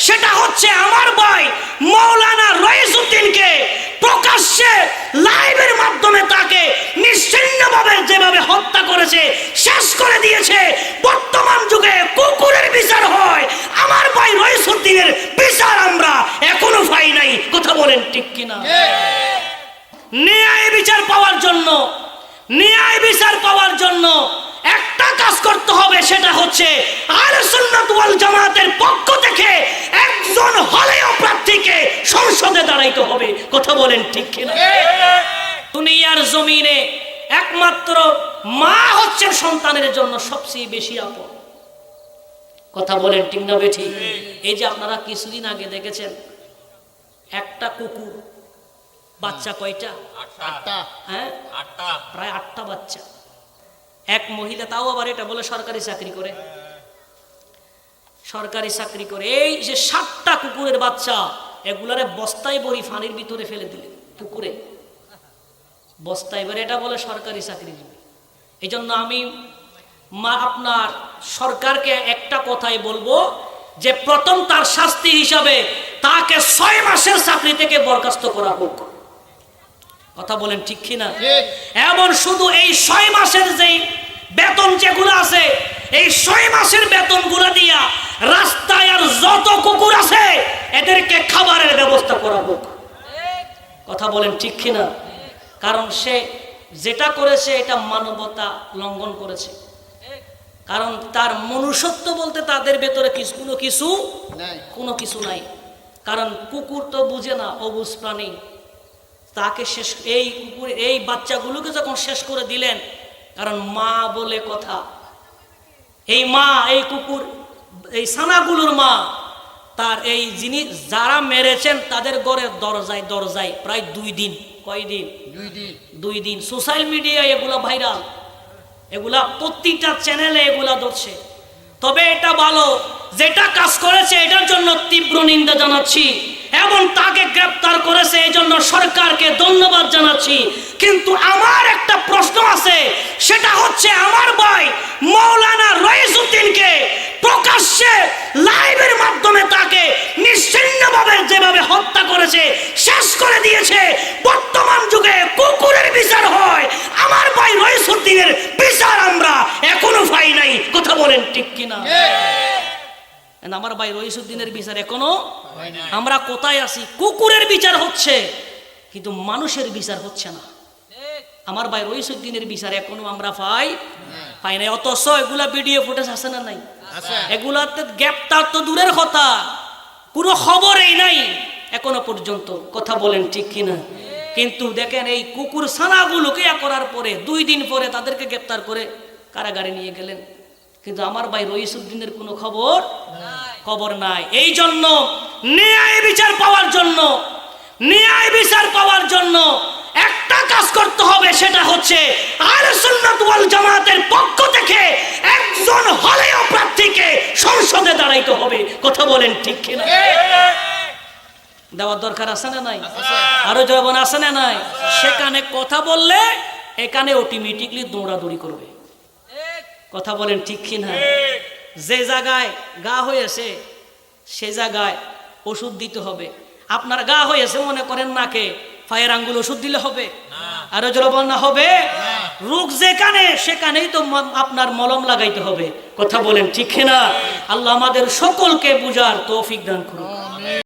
সেটা হচ্ছে আমার ভাই মাওলানা রইসউদ্দিনকে প্রকাশ্যে লাইভের মাধ্যমে তাকে নিশ্চিহ্নভাবে যেভাবে হত্যা করেছে, শেষ করে দিয়েছে। বর্তমান যুগে কুকুরের বিচার হয়, আমার ভাই রইসউদ্দিনের বিচার আমরা এখনো পাই নাই। কথা বলেন ঠিক কিনা? ন্যায় বিচার পাওয়ার জন্য, ন্যায় বিচার পাওয়ার জন্য একটা কাজ করতে হবে, সেটা হচ্ছে আহলে সুন্নাত ওয়াল জামাতের পক্ষ থেকে একজন হলেও প্রার্থীকে সংসদে দাঁড়াইতে হবে। কথা বলেন ঠিক কিনা? দুনিয়ার জমিনে একমাত্র মা হচ্ছে সন্তানের জন্য সবচেয়ে বেশি আপন। কথা বলেন ঠিক না বেঠিক? এই যে আপনারা কিছুদিন আগে দেখেছেন একটা কুকুর বাচ্চা কয়টা? 8টা। হ্যাঁ, 8টা, প্রায় 8টা বাচ্চা। এক মহিলা, তাও আবার এটা বলে সরকারি চাকরি করে, সরকারি চাকরি করে। এই যে 7টা কুকুরের বাচ্চা, এগুলারে বস্তায় ভরি পানির ভিতরে ফেলে দিলেন পুকুরে, বস্তায় ভরে। এটা বলে সরকারি চাকরিজীবী। এই জন্য আমি আপনার সরকারকে একটা কথাই বলবো যে প্রথম তার শাস্তি হিসাবে তাকে 6 মাসের চাকরি থেকে বরখাস্ত করা হোক। কথা বলেন ঠিক কিনা? এমন শুধু এই 6 মাসের যেই বেতন যেগুলো আছে, এই 6 মাসের বেতনগুলো দিয়া রাস্তায় আর যত কুকুর আছে এদেরকে খাবারের ব্যবস্থা করা হোক। কথা বলেন ঠিক কিনা? কারণ সে যেটা করেছে এটা মানবতা লঙ্ঘন করেছে। কারণ তার মনুষ্যত্ব বলতে তাদের ভেতরে কোনো কিছু নাই। কারণ কুকুর তো বুঝে না, অবুঝ প্রাণী। তাকে শেষ, এই কুকুর এই বাচ্চাগুলোকে যখন শেষ করে দিলেন, কারণ মা বলে কথা, এই মা, এই কুকুর, এই ছানাগুলোর মা, তার এই যিনি যারা মেরেছেন তাদের ঘরের দরজায় দরজায় প্রায় 2 দিন। কয়দিন? 2 দিন। সোশ্যাল মিডিয়ায় এগুলা ভাইরাল, এগুলা প্রতিটা চ্যানেলে এগুলা ধরছে। তবে এটা ভালো, যেটা কাজ করেছে এটার জন্য তীব্র নিন্দা জানাচ্ছি এবং তাকে গ্রেফতার করেছে এই জন্য সরকারকে ধন্যবাদ জানাচ্ছি। কিন্তু আমার একটা প্রশ্ন আছে, সেটা হচ্ছে আমার ভাই মাওলানা রইসউদ্দিনকে প্রকাশ্যে লাইভের মাধ্যমে তাকে নিশ্চিহ্নভাবে যেভাবে হত্যা করেছে, শেষ করে দিয়েছে। বর্তমান যুগে কুকুরের বিচার হয়, আমার ভাই রইসউদ্দিনের বিচার আমরা এখনো পাই নাই। কথা বলেন ঠিক কিনা? আমার ভাই রইসউদ্দিনের বিচার এখনো আমরা কোথায় আছি? কুকুরের বিচার হচ্ছে কিন্তু মানুষের বিচার হচ্ছে না। আমার ভাই রইসউদ্দিনের বিচার এখনো আমরা পাই নাই। অথচ এগুলা ভিডিও ফুটেজ আছে না নাই? এগুলাতে গ্রেফতার তো দূরের কথা, কোনো খবরই নাই এখনো পর্যন্ত। কথা বলেন ঠিক কিনা? কিন্তু দেখেন এই কুকুর ছানাগুলোকে করার পরে 2 দিন পরে তাদেরকে গ্রেফতার করে কারাগারে নিয়ে গেলেন। কিন্তু আমার ভাই রইসউদ্দিনের কোনো খবর নাই। এই জন্য ন্যায় বিচার পাওয়ার জন্য, ন্যায় বিচার পাওয়ার জন্য একটা কাজ করতে হবে, সেটা হচ্ছে আহলে সুন্নাত ওয়াল জামাতের পক্ষ থেকে একজন হলেও প্রার্থীকে সংসদে দাঁড়াইতে হবে। কথা বলেন ঠিক কিনা? দেওয়ার দরকার আছে না নাই? আরো জবান আছে না নাই? সেখানে কথা বললে এখানে অটোমেটিকলি দৌড়াদৌড়ি করবে। কথা বলেন ঠিক কিনা? যে জায়গায় গা হয়েছে সে জায়গায় ওষুধ দিতে হবে। আপনার গা হয়েছে মনে করেন নাকে, পায়ের আঙ্গুল ওষুধ দিলে হবে? আরো জোরে না হবে? রোগ যেখানে সেখানেই তো আপনার মলম লাগাইতে হবে। কথা বলেন ঠিক কিনা? আল্লাহ আমাদের সকলকে বুঝার তৌফিক দান করুন।